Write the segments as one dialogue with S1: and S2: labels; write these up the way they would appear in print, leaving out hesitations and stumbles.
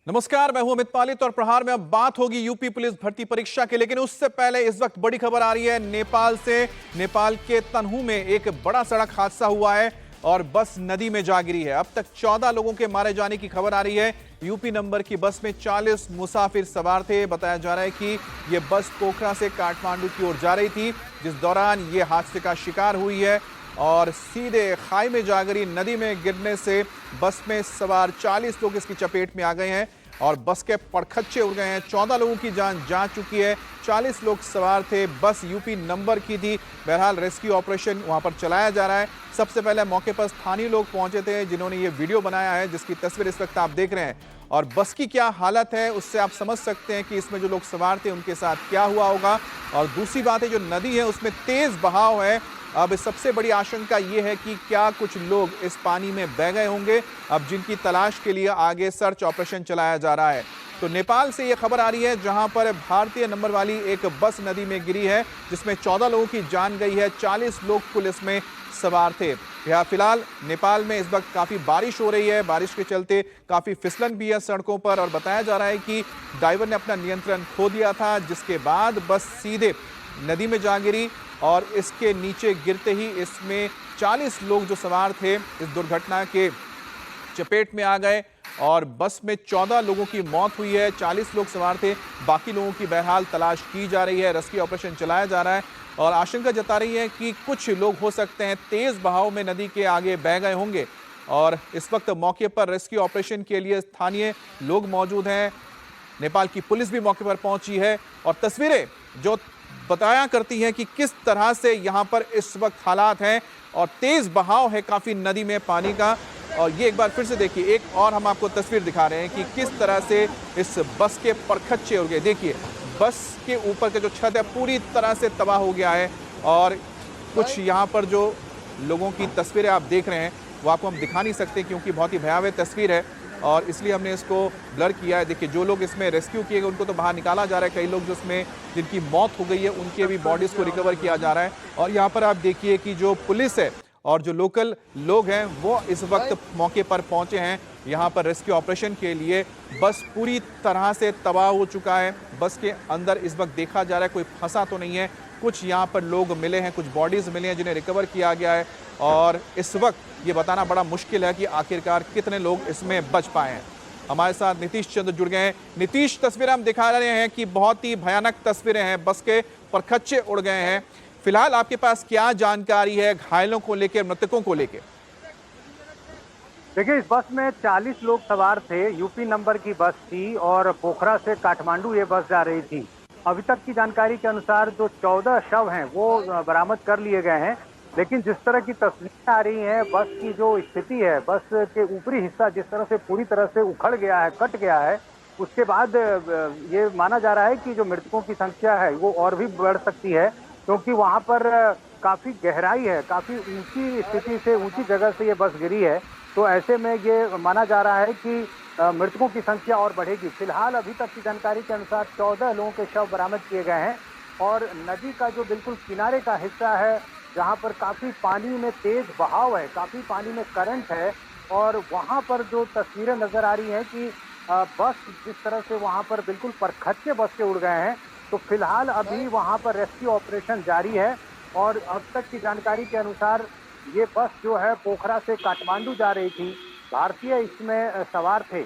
S1: नमस्कार, मैं हूं अमित पालित और प्रहार में अब बात होगी यूपी पुलिस भर्ती परीक्षा की। लेकिन उससे पहले इस वक्त बड़ी खबर आ रही है नेपाल से। नेपाल के तनहू में एक बड़ा सड़क हादसा हुआ है और बस नदी में जा गिरी है। अब तक 14 लोगों के मारे जाने की खबर आ रही है। यूपी नंबर की बस में 40 मुसाफिर सवार थे। बताया जा रहा है कि यह बस पोखरा से काठमांडू की ओर जा रही थी, जिस दौरान ये हादसे का शिकार हुई है और सीधे खाई में जा गिरी। नदी में गिरने से बस में सवार 40 लोग इसकी चपेट में आ गए हैं और बस के पड़खच्चे उड़ गए हैं। 14 लोगों की जान जा चुकी है। 40 लोग सवार थे। बस यूपी नंबर की थी। बहरहाल रेस्क्यू ऑपरेशन वहां पर चलाया जा रहा है। सबसे पहले मौके पर स्थानीय लोग पहुंचे थे, जिन्होंने ये वीडियो बनाया है, जिसकी तस्वीर इस वक्त आप देख रहे हैं। और बस की क्या हालत है, उससे आप समझ सकते हैं कि इसमें जो लोग सवार थे उनके साथ क्या हुआ होगा। और दूसरी बात है, जो नदी है उसमें तेज बहाव है। अब सबसे बड़ी आशंका ये है कि क्या कुछ लोग इस पानी में बह गए होंगे, अब जिनकी तलाश के लिए आगे सर्च ऑपरेशन चलाया जा रहा है। तो नेपाल से ये खबर आ रही है, जहां पर भारतीय नंबर वाली एक बस नदी में गिरी है, जिसमें 14 लोगों की जान गई है। 40 लोग कुल इसमें सवार थे। यहाँ फिलहाल नेपाल में इस वक्त काफी बारिश हो रही है। बारिश के चलते काफी फिसलन भी है सड़कों पर और बताया जा रहा है कि ड्राइवर ने अपना नियंत्रण खो दिया था, जिसके बाद बस सीधे नदी में जा गिरी और इसके नीचे गिरते ही इसमें 40 लोग जो सवार थे इस दुर्घटना के चपेट में आ गए और बस में 14 लोगों की मौत हुई है। 40 लोग सवार थे। बाकी लोगों की बहरहाल तलाश की जा रही है। रेस्क्यू ऑपरेशन चलाया जा रहा है और आशंका जता रही है कि कुछ लोग हो सकते हैं तेज बहाव में नदी के आगे बह गए होंगे। और इस वक्त मौके पर रेस्क्यू ऑपरेशन के लिए स्थानीय लोग मौजूद हैं। नेपाल की पुलिस भी मौके पर पहुंची है और तस्वीरें जो बताया करती हैं कि किस तरह से यहां पर इस वक्त हालात हैं और तेज बहाव है काफी नदी में पानी का। और ये एक बार फिर से देखिए, एक और हम आपको तस्वीर दिखा रहे हैं कि किस तरह से इस बस के पड़खच्चे उड़ गए। देखिए, बस के ऊपर का जो छत है पूरी तरह से तबाह हो गया है और कुछ यहाँ पर जो लोगों की तस्वीरें आप देख रहे हैं वो आपको हम दिखा नहीं सकते क्योंकि बहुत ही भयावह तस्वीर है और इसलिए हमने इसको ब्लर किया है। देखिए, जो लोग इसमें रेस्क्यू किए गए उनको तो बाहर निकाला जा रहा है। कई लोग जो इसमें जिनकी मौत हो गई है उनके भी बॉडीज को रिकवर किया जा रहा है। और यहाँ पर आप देखिए कि जो पुलिस है और जो लोकल लोग हैं वो इस वक्त मौके पर पहुंचे हैं यहाँ पर रेस्क्यू ऑपरेशन के लिए। बस पूरी तरह से तबाह हो चुका है। बस के अंदर इस वक्त देखा जा रहा है कोई फंसा तो नहीं है। कुछ यहाँ पर लोग मिले हैं, कुछ बॉडीज मिले हैं जिन्हें रिकवर किया गया है और इस वक्त ये बताना बड़ा मुश्किल है कि आखिरकार कितने लोग इसमें बच पाए हैं। हमारे साथ नीतीश चंद्र जुड़ गए हैं। नीतीश, तस्वीरें हम दिखा रहे हैं कि बहुत ही भयानक तस्वीरें हैं। बस के पड़खच्चे उड़ गए हैं। फिलहाल आपके पास क्या जानकारी है घायलों को लेकर, मृतकों को लेकर?
S2: देखिए, इस बस में 40 लोग सवार थे। यूपी नंबर की बस थी और पोखरा से काठमांडू ये बस जा रही थी। अभी तक की जानकारी के अनुसार जो 14 शव हैं वो बरामद कर लिए गए हैं। लेकिन जिस तरह की तस्वीरें आ रही हैं, बस की जो स्थिति है, बस के ऊपरी हिस्सा जिस तरह से पूरी तरह से उखड़ गया है, कट गया है, उसके बाद ये माना जा रहा है कि जो मृतकों की संख्या है वो और भी बढ़ सकती है, क्योंकि वहां पर काफी गहराई है, काफी ऊंची स्थिति से, ऊंची जगह से ये बस गिरी है। तो ऐसे में ये माना जा रहा है कि मृतकों की संख्या और बढ़ेगी। फिलहाल अभी तक की जानकारी के अनुसार 14 लोगों के शव बरामद किए गए हैं और नदी का जो बिल्कुल किनारे का हिस्सा है, जहां पर काफी पानी में तेज बहाव है, काफी पानी में करंट है और वहां पर जो तस्वीरें नजर आ रही हैं कि बस जिस तरह से वहां पर बिल्कुल परखच्चे बस के उड़ गए हैं। तो फिलहाल अभी वहां पर रेस्क्यू ऑपरेशन जारी है और अब तक की जानकारी के अनुसार ये बस जो है पोखरा से काठमांडू जा रही थी। भारतीय इसमें सवार थे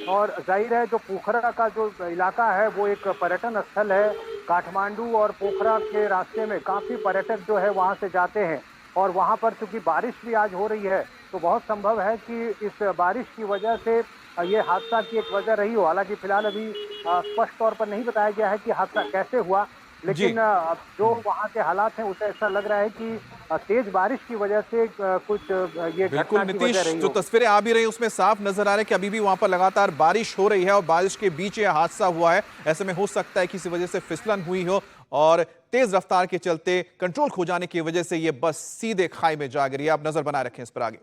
S2: और जाहिर है जो पोखरा का जो इलाका है वो एक पर्यटन स्थल है। काठमांडू और पोखरा के रास्ते में काफी पर्यटक जो है वहां से जाते हैं और वहां पर चूंकि बारिश भी आज हो रही है तो बहुत संभव है कि इस बारिश की वजह से ये हादसा की एक वजह रही हो। हालांकि फिलहाल अभी स्पष्ट तौर पर नहीं बताया गया है कि हादसा कैसे हुआ, लेकिन जो वहाँ के हालात हैं उसे ऐसा लग रहा है कि तेज बारिश की वजह से कुछ ये
S1: बिल्कुल
S2: घटना की वजह
S1: नीतीश,
S2: रही
S1: जो
S2: हो।
S1: तस्वीरें आ भी रही हैं उसमें साफ नजर आ रहा है कि अभी भी वहां पर लगातार बारिश हो रही है और बारिश के बीच ये हादसा हुआ है। ऐसे में हो सकता है किसी वजह से फिसलन हुई हो और तेज रफ्तार के चलते कंट्रोल खो जाने की वजह से यह बस सीधे खाई में जा गिरी। आप नजर बनाए रखें इस पर आगे।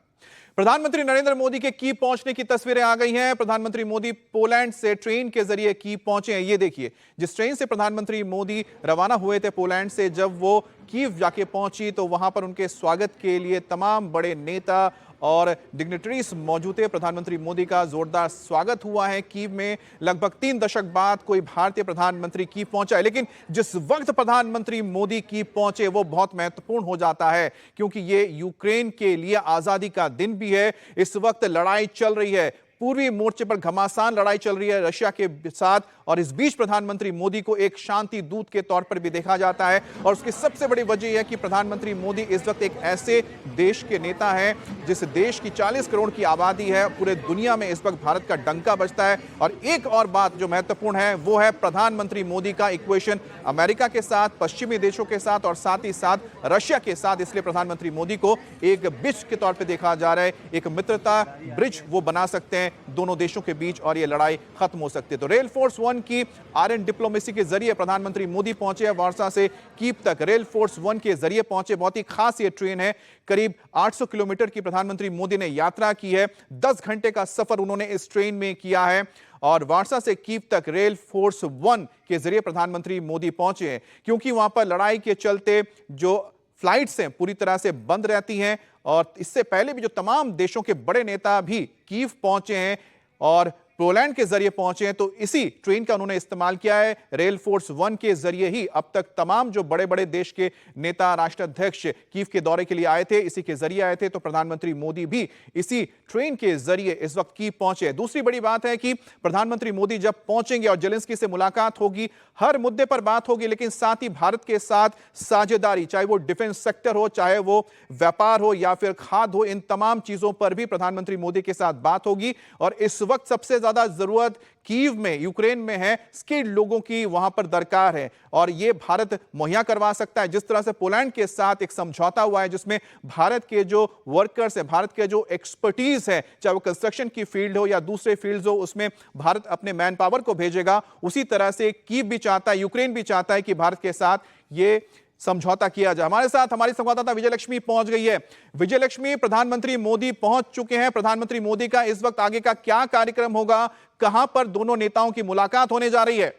S1: प्रधानमंत्री नरेंद्र मोदी के कीव पहुंचने की तस्वीरें आ गई हैं। प्रधानमंत्री मोदी पोलैंड से ट्रेन के जरिए कीव पहुंचे हैं। ये देखिए, जिस ट्रेन से प्रधानमंत्री मोदी रवाना हुए थे पोलैंड से, जब वो कीव जाके पहुंची तो वहां पर उनके स्वागत के लिए तमाम बड़े नेता और डिग्नेटरीज मौजूद थे। प्रधानमंत्री मोदी का जोरदार स्वागत हुआ है कीव में। लगभग 3 दशक बाद कोई भारतीय प्रधानमंत्री कीव पहुंचा है, लेकिन जिस वक्त प्रधानमंत्री मोदी कीव पहुंचे वो बहुत महत्वपूर्ण हो जाता है, क्योंकि ये यूक्रेन के लिए आजादी का दिन भी है। इस वक्त लड़ाई चल रही है, पूर्वी मोर्चे पर घमासान लड़ाई चल रही है रशिया के साथ, और इस बीच प्रधानमंत्री मोदी को एक शांति दूत के तौर पर भी देखा जाता है। और उसकी सबसे बड़ी वजह यह है कि प्रधानमंत्री मोदी इस वक्त एक ऐसे देश के नेता हैं जिस देश की 40 करोड़ की आबादी है। पूरे दुनिया में इस वक्त भारत का डंका बजता है। और एक और बात जो महत्वपूर्ण है वो है प्रधानमंत्री मोदी का इक्वेशन अमेरिका के साथ, पश्चिमी देशों के साथ और साथ ही साथ रशिया के साथ। इसलिए प्रधानमंत्री मोदी को एक ब्रिज के तौर पर देखा जा रहा है, एक मित्रता ब्रिज वो बना सकते हैं दोनों देशों के बीच, और ये लड़ाई खत्म हो सकती है। तो रेल फोर्स 1 की आरएन डिप्लोमेसी के जरिए प्रधानमंत्री मोदी पहुंचे हैं वार्सा से कीव तक। रेल फोर्स 1 के जरिए पहुंचे, बहुत ही खास ये ट्रेन है। करीब 800 किलोमीटर की प्रधानमंत्री मोदी ने यात्रा की है। 10 घंटे का सफर उन्होंने इस ट्रेन में किया है और वार्सा से कीव तक रेल फोर्स 1 के जरिए प्रधानमंत्री मोदी पहुंचे हैं, क्योंकि वहां पर लड़ाई के चलते जो फ्लाइट्स हैं पूरी तरह से बंद रहती हैं। और इससे पहले भी जो तमाम देशों के बड़े नेता भी कीव पहुंचे हैं और पोलैंड के जरिए पहुंचे हैं, तो इसी ट्रेन का उन्होंने इस्तेमाल किया है। रेल फोर्स 1 के जरिए ही अब तक तमाम जो बड़े बड़े देश के नेता, राष्ट्राध्यक्ष कीव के दौरे के लिए आए थे, इसी के जरिए आए थे। तो प्रधानमंत्री मोदी भी इसी ट्रेन के जरिए इस वक्त कीव पहुंचे। दूसरी बड़ी बात है कि प्रधानमंत्री मोदी जब पहुंचेंगे और जेलेंस्की से मुलाकात होगी, हर मुद्दे पर बात होगी, लेकिन साथ ही भारत के साथ साझेदारी, चाहे वो डिफेंस सेक्टर हो, चाहे वो व्यापार हो या फिर खाद्य हो, इन तमाम चीजों पर भी प्रधानमंत्री मोदी के साथ बात होगी। और इस वक्त सबसे ज्यादा जरूरत कीव में, यूक्रेन में है, स्किल्ड लोगों की वहां पर दरकार है, और ये भारत मुहैया करवा सकता है। जिस तरह से पोलैंड के साथ एक समझौता हुआ है जिसमें भारत के जो वर्कर्स है, भारत के जो एक्सपर्टीज है, चाहे वो कंस्ट्रक्शन की फील्ड हो या दूसरे फील्ड्स हो, उसमें भारत अपने मैन पावर को भेजेगा। उसी तरह से कीव भी चाहता है, यूक्रेन भी चाहता है कि भारत के साथ ये समझौता किया जाए। हमारे साथ हमारी संवाददाता विजयलक्ष्मी पहुंच गई है। विजयलक्ष्मी, प्रधानमंत्री मोदी पहुंच चुके हैं। प्रधानमंत्री मोदी का इस वक्त आगे का क्या कार्यक्रम होगा, कहां पर दोनों नेताओं की मुलाकात होने जा रही है?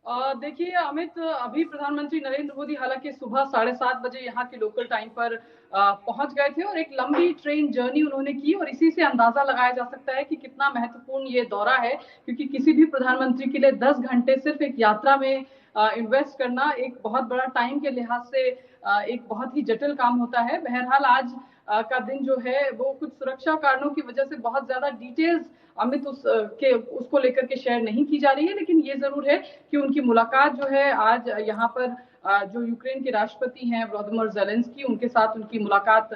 S3: देखिए अमित, अभी प्रधानमंत्री नरेंद्र मोदी हालांकि सुबह 7:30 बजे यहाँ के लोकल टाइम पर पहुंच गए थे और एक लंबी ट्रेन जर्नी उन्होंने की, और इसी से अंदाजा लगाया जा सकता है कि कितना महत्वपूर्ण ये दौरा है, क्योंकि किसी भी प्रधानमंत्री के लिए 10 घंटे सिर्फ एक यात्रा में इन्वेस्ट करना एक बहुत बड़ा टाइम के लिहाज से एक बहुत ही जटिल काम होता है। बहरहाल आज का दिन जो है वो कुछ सुरक्षा कारणों की वजह से बहुत ज्यादा डिटेल्स अमित उसको लेकर के शेयर नहीं की जा रही है, लेकिन ये जरूर है कि उनकी मुलाकात जो है आज यहाँ पर जो यूक्रेन के राष्ट्रपति हैं व्लादिमीर ज़ेलेंस्की, उनके साथ उनकी मुलाकात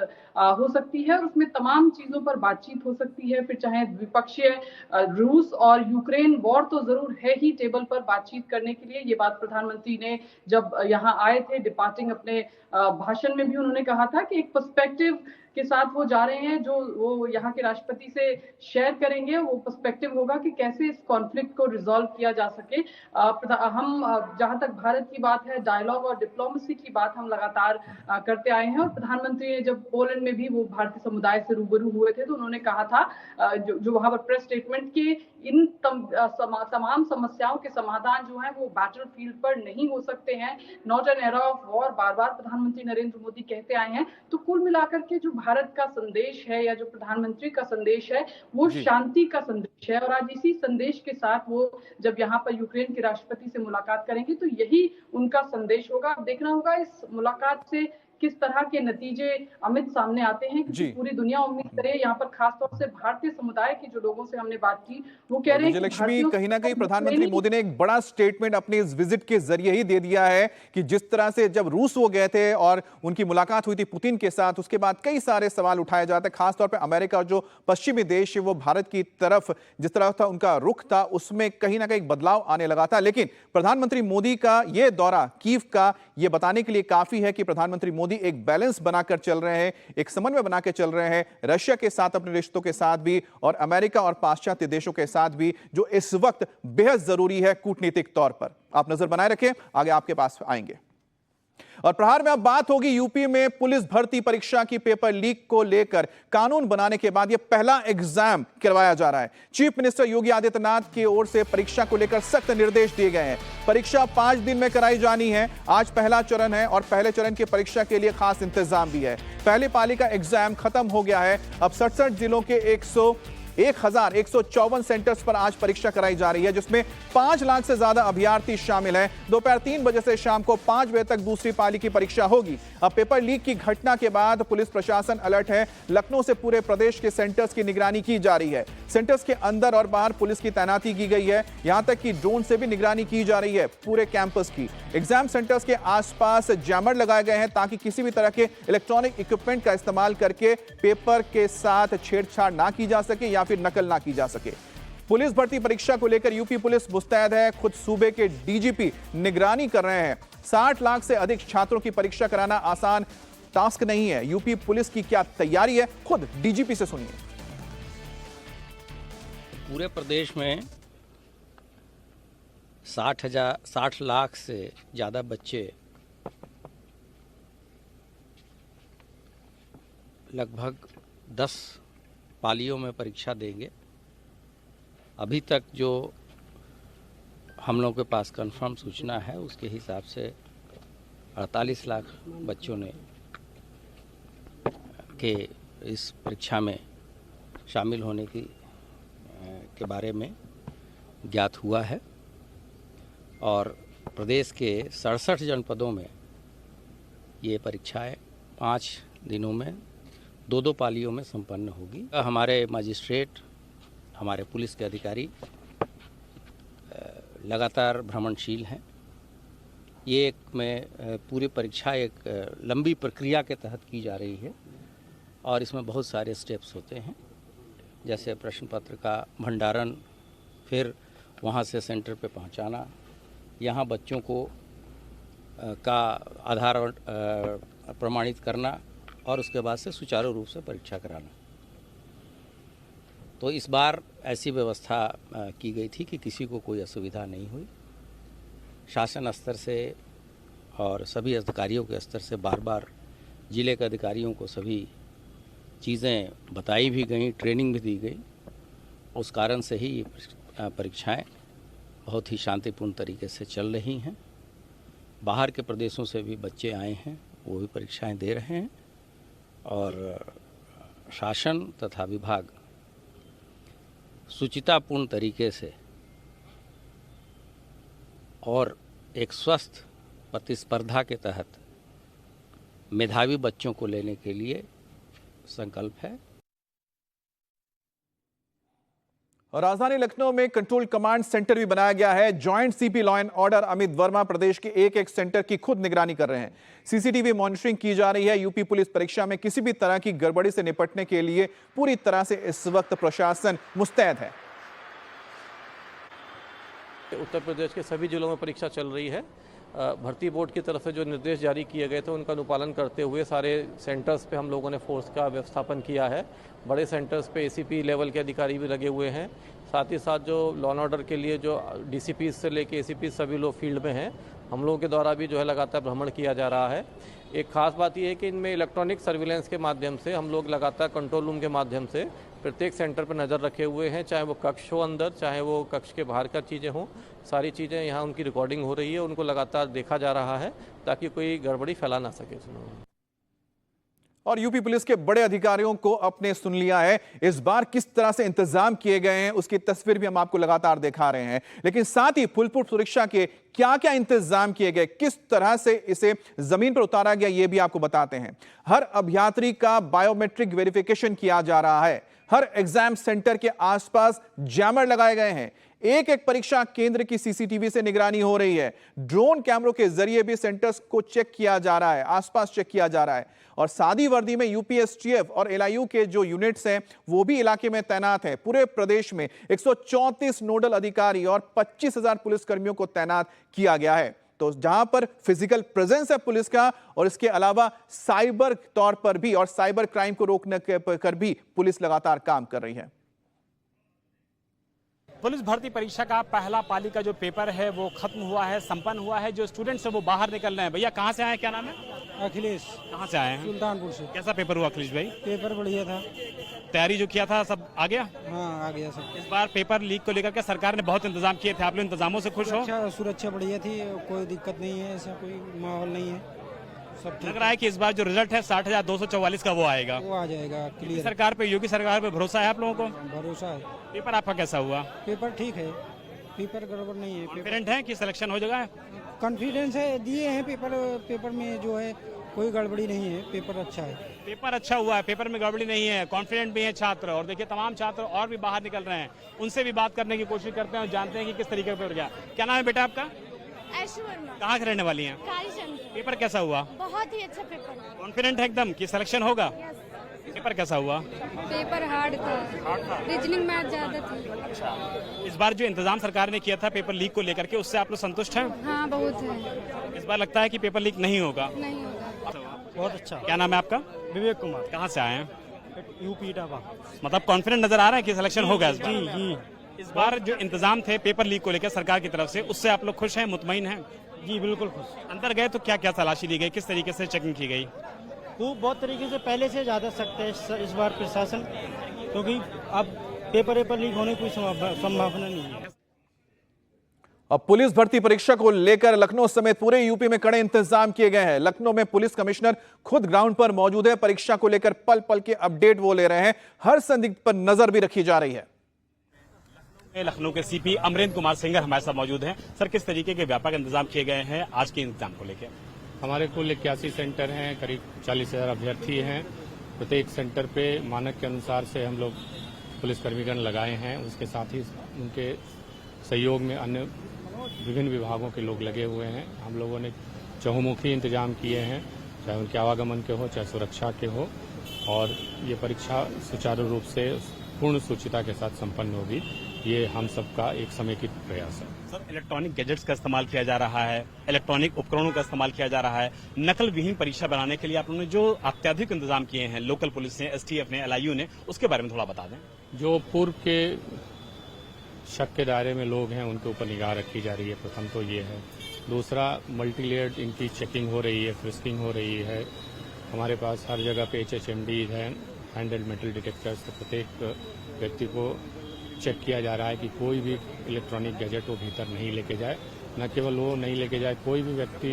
S3: हो सकती है और उसमें तमाम चीजों पर बातचीत हो सकती है। फिर चाहे द्विपक्षीय रूस और यूक्रेन वॉर तो जरूर है ही टेबल पर बातचीत करने के लिए। ये बात प्रधानमंत्री ने जब यहाँ आए थे डिपार्टिंग अपने भाषण में भी उन्होंने कहा था कि एक पर्सपेक्टिव के साथ वो जा रहे हैं जो वो यहाँ के राष्ट्रपति से शेयर करेंगे। वो पर्सपेक्टिव होगा कि कैसे इस कॉन्फ्लिक्ट को रिजॉल्व किया जा सके। हम जहां तक भारत की बात है, डायलॉग और डिप्लोमेसी की बात हम लगातार करते आए हैं, और प्रधानमंत्री ने जब पोलैंड में भी वो भारतीय समुदाय से रूबरू हुए थे तो उन्होंने कहा था जो वहां पर प्रेस स्टेटमेंट के इन तमाम समस्याओं के समाधान जो हैं वो बैटल फील्ड पर नहीं हो सकते हैं, not an era of war, बार बार प्रधानमंत्री नरेंद्र मोदी कहते आए हैं। तो कुल मिलाकर के जो भारत का संदेश है या जो प्रधानमंत्री का संदेश है वो शांति का संदेश है, और आज इसी संदेश के साथ वो जब यहाँ पर यूक्रेन के राष्ट्रपति से मुलाकात करेंगे तो यही उनका संदेश होगा। देखना होगा इस मुलाकात से किस तरह के नतीजे अमित सामने आते हैं, क्योंकि पूरी दुनिया उम्मीद करे, यहाँ पर खासतौर से भारतीय समुदाय के जो लोगों से हमने बात की वो कह रहे हैं
S1: लक्ष्मी, कहीं ना कहीं प्रधानमंत्री मोदी ने एक बड़ा स्टेटमेंट अपने इस विजिट के जरिए ही दे दिया है कि जिस तरह से जब रूस वो गए थे और उनकी मुलाकात हुई थी पुतिन के साथ, उसके बाद कई सारे सवाल उठाए जाते हैं, खासतौर पर अमेरिका जो पश्चिमी देश है वो भारत की तरफ जिस तरह था उनका रुख था उसमें कहीं ना कहीं बदलाव आने लगा था। लेकिन प्रधानमंत्री मोदी का यह दौरा कीव का ये बताने के लिए काफी है कि प्रधानमंत्री मोदी मोदी एक बैलेंस बनाकर चल रहे हैं, एक समन्वय बनाकर चल रहे हैं रशिया के साथ, अपने रिश्तों के साथ भी, और अमेरिका और पाश्चात्य देशों के साथ भी, जो इस वक्त बेहद जरूरी है कूटनीतिक तौर पर। आप नजर बनाए रखें, आगे आपके पास आएंगे। और प्रहार में अब बात होगी यूपी में पुलिस भर्ती परीक्षा की पेपर लीक को लेकर। कानून बनाने के बाद यह पहला एग्जाम करवाया जा रहा है। चीफ मिनिस्टर योगी आदित्यनाथ की ओर से परीक्षा को लेकर सख्त निर्देश दिए गए हैं। परीक्षा 5 दिन में कराई जानी है। आज पहला चरण है और पहले चरण की परीक्षा के लिए खास इंतजाम भी है। पहली पाली का एग्जाम खत्म हो गया है। अब 67 जिलों के 1154 सेंटर्स पर आज परीक्षा कराई जा रही है, जिसमें 5 लाख से ज्यादा अभ्यर्थी शामिल हैं। दोपहर 3 बजे से शाम को 5 बजे तक दूसरी पाली की परीक्षा होगी। अब पेपर लीक की घटना के बाद पुलिस प्रशासन अलर्ट है। लखनऊ से पूरे प्रदेश के सेंटर्स की निगरानी की जा रही है। सेंटर्स के अंदर और बाहर पुलिस की तैनाती की गई है। यहां तक कि ड्रोन से भी निगरानी की जा रही है पूरे कैंपस की। एग्जाम सेंटर्स के आसपास जैमर लगाए गए हैं ताकि किसी भी तरह के इलेक्ट्रॉनिक इक्विपमेंट का इस्तेमाल करके पेपर के साथ छेड़छाड़ ना की जा सके या फिर नकल ना की जा सके। पुलिस भर्ती परीक्षा को लेकर यूपी पुलिस मुस्तैद है। खुद सूबे के डीजीपी निगरानी कर रहे हैं। 60 लाख से अधिक छात्रों की परीक्षा कराना आसान टास्क नहीं है। यूपी पुलिस की क्या तैयारी है, खुद डीजीपी से सुनिए।
S4: पूरे प्रदेश में 60 लाख से ज़्यादा बच्चे लगभग 10 पालियों में परीक्षा देंगे। अभी तक जो हम लोगों के पास कंफर्म सूचना है उसके हिसाब से 48 लाख बच्चों ने के इस परीक्षा में शामिल होने के बारे में ज्ञात हुआ है। और प्रदेश के 67 जनपदों में ये परीक्षाएं 5 दिनों में 2-2 पालियों में संपन्न होगी। हमारे मजिस्ट्रेट, हमारे पुलिस के अधिकारी लगातार भ्रमणशील हैं। ये पूरी परीक्षा एक लंबी प्रक्रिया के तहत की जा रही है और इसमें बहुत सारे स्टेप्स होते हैं, जैसे प्रश्न पत्र का भंडारण, फिर वहाँ से सेंटर पे पहुँचाना, यहाँ बच्चों को का आधार प्रमाणित करना और उसके बाद से सुचारू रूप से परीक्षा कराना। तो इस बार ऐसी व्यवस्था की गई थी कि किसी को कोई असुविधा नहीं हुई। शासन स्तर से और सभी अधिकारियों के स्तर से बार बार जिले के अधिकारियों को सभी चीज़ें बताई भी गई, ट्रेनिंग भी दी गई। उस कारण से ही ये परीक्षाएं बहुत ही शांतिपूर्ण तरीके से चल रही हैं। बाहर के प्रदेशों से भी बच्चे आए हैं, वो भी परीक्षाएं दे रहे हैं और शासन तथा विभाग सुचितापूर्ण तरीके से और एक स्वस्थ प्रतिस्पर्धा के तहत मेधावी बच्चों को लेने के लिए संकल्प है।
S1: और राजधानी लखनऊ में कंट्रोल कमांड सेंटर भी बनाया गया है। Joint CP law and order Amit Verma प्रदेश के एक सेंटर की खुद निगरानी कर रहे हैं। सीसीटीवी मॉनिटरिंग की जा रही है। यूपी पुलिस परीक्षा में किसी भी तरह की गड़बड़ी से निपटने के लिए पूरी तरह से इस वक्त प्रशासन मुस्तैद है।
S5: उत्तर प्रदेश के सभी जिलों में परीक्षा चल रही है। भर्ती बोर्ड की तरफ से जो निर्देश जारी किए गए थे उनका अनुपालन करते हुए सारे सेंटर्स पे हम लोगों ने फोर्स का व्यवस्थापन किया है। बड़े सेंटर्स पे एसीपी लेवल के अधिकारी भी लगे हुए हैं। साथ ही साथ जो लॉ एंड ऑर्डर के लिए जो डीसीपी से लेके एसीपी सभी लोग फील्ड में हैं। हम लोगों के द्वारा भी जो है लगातार भ्रमण किया जा रहा है। एक खास बात यह है कि इनमें इलेक्ट्रॉनिक सर्विलेंस के माध्यम से हम लोग लगातार कंट्रोल रूम के माध्यम से प्रत्येक सेंटर पर नज़र रखे हुए हैं, चाहे वो कक्ष हो अंदर, चाहे वो कक्ष के बाहर का चीज़ें हों, सारी चीज़ें यहाँ उनकी रिकॉर्डिंग हो रही है, उनको लगातार देखा जा रहा है ताकि कोई गड़बड़ी फैला ना सके।
S1: और यूपी पुलिस के बड़े अधिकारियों को अपने सुन लिया है। इस बार किस तरह से इंतजाम किए गए हैं उसकी तस्वीर भी हम आपको लगातार दिखा रहे हैं, लेकिन साथ ही फुलपुर सुरक्षा के क्या क्या इंतजाम किए गए, किस तरह से इसे जमीन पर उतारा गया, यह भी आपको बताते हैं। हर अभ्यर्थी का बायोमेट्रिक वेरिफिकेशन किया जा रहा है। हर एग्जाम सेंटर के आसपास जैमर लगाए गए हैं। एक एक परीक्षा केंद्र की सीसीटीवी से निगरानी हो रही है। ड्रोन कैमरों के जरिए भी सेंटर्स को चेक किया जा रहा है, आसपास चेक किया जा रहा है। और सादी वर्दी में यूपीएसटीएफ और एलआईयू के जो यूनिट्स हैं वो भी इलाके में तैनात है। पूरे प्रदेश में 134 नोडल अधिकारी और 25,000 पुलिसकर्मियों को तैनात किया गया है। तो जहां पर फिजिकल प्रेजेंस है पुलिस का और इसके अलावा साइबर तौर पर भी और साइबर क्राइम को रोकने कर भी पुलिस लगातार काम कर रही है।
S6: पुलिस भर्ती परीक्षा का पहला पाली का जो पेपर है वो खत्म हुआ है, संपन्न हुआ है। जो स्टूडेंट्स है वो बाहर निकल रहे हैं। भैया कहाँ से आए हैं, क्या नाम है?
S7: अखिलेश।
S6: कहाँ से आए हैं?
S7: सुल्तानपुर से।
S6: कैसा पेपर हुआ अखिलेश भाई?
S7: पेपर बढ़िया था।
S6: तैयारी जो किया था सब आ गया?
S7: हाँ, आ गया सब।
S6: इस बार पेपर लीक को लेकर के सरकार ने बहुत इंतजाम किए थे, आप लोग इंतजामों से खुश हो?
S7: सुरक्षा बढ़िया थी, कोई दिक्कत नहीं है, ऐसा कोई माहौल नहीं है, सब
S6: लग रहा है कि इस बार जो रिजल्ट है 60,244 का वो आएगा,
S7: वो आ जाएगा क्लियर।
S6: सरकार पे, योगी सरकार पे भरोसा है आप लोगों को?
S7: भरोसा है।
S6: पेपर आपका कैसा हुआ?
S7: पेपर ठीक है, पेपर गड़बड़ नहीं है।
S6: कॉन्फिडेंट है कि सिलेक्शन हो जाएगा?
S7: कॉन्फिडेंस है, दिए हैं पेपर में जो है कोई गड़बड़ी नहीं है, पेपर अच्छा है।
S6: पेपर अच्छा हुआ है, पेपर में गड़बड़ी नहीं है, कॉन्फिडेंट भी है छात्र। और देखिए तमाम छात्र और भी बाहर निकल रहे हैं, उनसे भी बात करने की कोशिश करते हैं और जानते हैं कि किस तरीके का पेपर गया। क्या नाम है बेटा आपका?
S8: ऐशु वर्मा।
S6: कहाँ के रहने वाली हैं?
S8: कालीचंद।
S6: पेपर कैसा हुआ?
S8: बहुत ही अच्छा पेपर।
S6: कॉन्फिडेंट है एकदम कि सिलेक्शन होगा? पेपर कैसा हुआ?
S8: पेपर हार्ड था, रीजनिंग मैथ ज्यादा थी।
S6: इस बार जो इंतजाम सरकार ने किया था पेपर लीक को लेकर के, उससे आप लोग संतुष्ट हैं?
S8: हाँ, बहुत है।
S6: इस बार लगता है कि पेपर लीक नहीं होगा?
S8: नहीं होगा।
S6: बहुत अच्छा। क्या नाम है आपका?
S7: विवेक कुमार।
S6: कहाँ से आए हैं?
S7: यूपी इटावा।
S6: मतलब कॉन्फिडेंट नजर आ रहा है कि सिलेक्शन होगा इस बार?
S7: जी।
S6: इस बार जो इंतजाम थे पेपर लीक को लेकर सरकार की तरफ से, उससे आप लोग खुश हैं, मुतमईन हैं?
S7: जी बिल्कुल खुश।
S6: अंदर गए तो क्या क्या तलाशी ली गई, किस तरीके से चेकिंग की गई?
S7: खूब बहुत तरीके से पहले से ज़्यादा सख्त है इस बार प्रशासन, क्योंकि अब पेपर लीक होने की कोई संभावना नहीं है।
S1: अब पुलिस भर्ती परीक्षा को लेकर लखनऊ समेत पूरे यूपी में कड़े इंतजाम किए गए हैं। लखनऊ में पुलिस कमिश्नर खुद ग्राउंड पर मौजूद है, परीक्षा को लेकर पल पल के अपडेट वो ले रहे हैं, हर संदिग्ध पर नजर भी रखी जा रही है।
S6: लखनऊ के सीपी अमरेंद्र कुमार सिंगर हमारे साथ मौजूद हैं। सर, किस तरीके के व्यापक इंतजाम किए गए हैं आज के एग्जाम को लेकर?
S9: हमारे कुल 81 सेंटर हैं, करीब 40,000 अभ्यर्थी हैं। प्रत्येक सेंटर पे मानक के अनुसार से हम लोग पुलिसकर्मीगण लगाए हैं। उसके साथ ही उनके सहयोग में अन्य विभिन्न विभागों के लोग लगे हुए हैं। हम लोगों ने चहुमुखी इंतजाम किए हैं, चाहे उनके आवागमन के हो, चाहे सुरक्षा के हो, और ये परीक्षा सुचारू रूप से पूर्ण सूचिता के साथ संपन्न होगी। ये हम सबका एक समेकित प्रयास है।
S6: सर, इलेक्ट्रॉनिक गैजेट्स का इस्तेमाल किया जा रहा है, इलेक्ट्रॉनिक उपकरणों का इस्तेमाल किया जा रहा है। नकल विहीन परीक्षा बनाने के लिए आप लोगों ने जो अत्याधिक इंतजाम किए हैं, लोकल पुलिस ने, एसटीएफ ने, एलआईयू ने, उसके बारे में थोड़ा बता दें।
S9: जो पूर्व के शक के दायरे में लोग हैं उनके ऊपर निगाह रखी जा रही है, प्रथम तो ये है। दूसरा, मल्टीलेयर्ड इनकी चेकिंग हो रही है, फ्रिस्किंग हो रही है। हमारे पास हर जगह पे HHMDs हैं, हैंड एंड मेटल डिटेक्टर्स। तो प्रत्येक व्यक्ति को चेक किया जा रहा है कि कोई भी इलेक्ट्रॉनिक गैजेट वो भीतर नहीं लेके जाए। न केवल वो नहीं लेके जाए, कोई भी व्यक्ति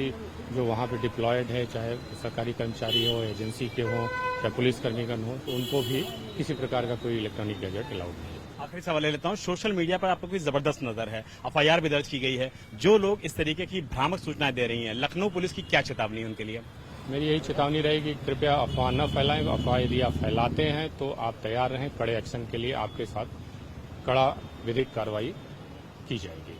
S9: जो वहाँ पे डिप्लॉयड है, चाहे सरकारी कर्मचारी हो, एजेंसी के हो, चाहे पुलिसकर्मीगण हो, तो उनको भी किसी प्रकार का कोई इलेक्ट्रॉनिक गैजेट अलाउड नहीं है।
S6: आखिरी सवाल ले लेता हूँ, सोशल मीडिया पर आप लोग की जबरदस्त नजर है, FIR भी दर्ज की गई है। जो लोग इस तरीके की भ्रामक सूचनाएं दे रही हैं, लखनऊ पुलिस की क्या चेतावनी है उनके लिए?
S9: मेरी यही चेतावनी रहेगी, कृपया अफवाह न फैलाएं। अफवाह यदि आप फैलाते हैं तो आप तैयार रहें, कड़े एक्शन के लिए आपके साथ कड़ा विधिक कार्रवाई की जाएगी।